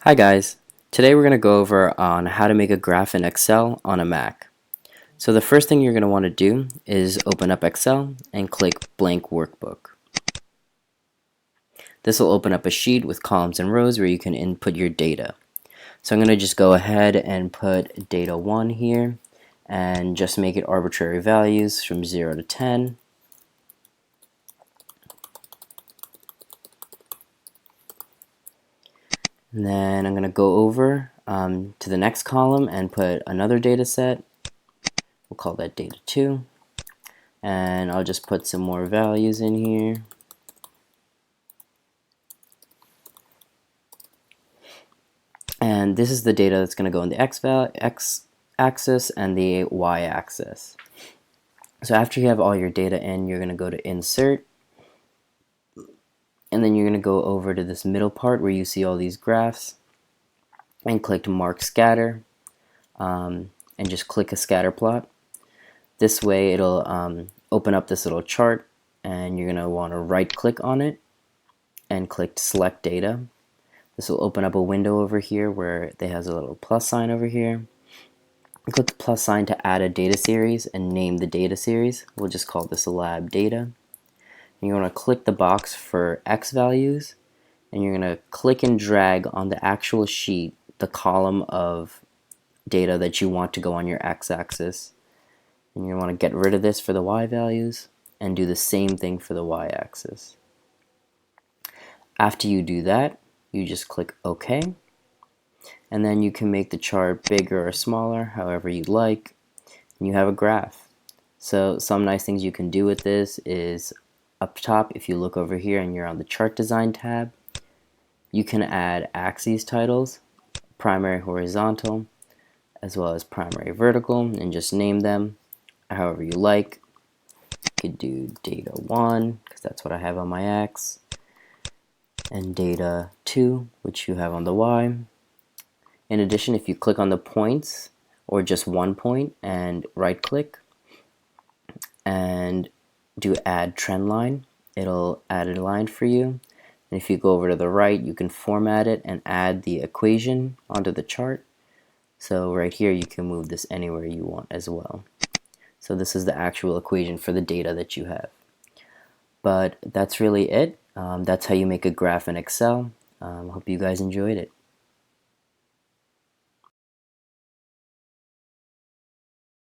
Hi guys, today we're going to go over on how to make a graph in Excel on a Mac. So the first thing you're going to want to do is open up Excel and click blank workbook. This will open up a sheet with columns and rows where you can input your data. So I'm going to just go ahead and put data 1 here and just make it arbitrary values from 0 to 10. And then I'm going to go over to the next column and put another data set. We'll call that data 2. And I'll just put some more values in here. And this is the data that's going to go in the x axis and the y axis. So after you have all your data in, you're going to go to Insert, and then you're going to go over to this middle part where you see all these graphs, and click Mark Scatter, and just click a scatter plot. This way it'll open up this little chart, and you're going to want to right click on it and click Select Data. This will open up a window over here where it has a little plus sign over here. Click the plus sign to add a data series and name the data series. We'll just call this lab data. And you're going to click the box for X values, and you're going to click and drag on the actual sheet the column of data that you want to go on your X axis. And you want to get rid of this for the Y values and do the same thing for the Y axis. After you do that, you just click OK, and then you can make the chart bigger or smaller, however you'd like, and you have a graph. So some nice things you can do with this is up top, if you look over here and you're on the chart design tab, you can add axes titles, primary horizontal, as well as primary vertical, and just name them however you like. You could do data 1, because that's what I have on my X, and data 2, which you have on the Y. In addition, if you click on the points or just one point and right click and do add trend line, it'll add a line for you. And if you go over to the right, you can format it and add the equation onto the chart. So right here you can move this anywhere you want as well. So this is the actual equation for the data that you have. But that's really it. That's how you make a graph in Excel. Hope you guys enjoyed it.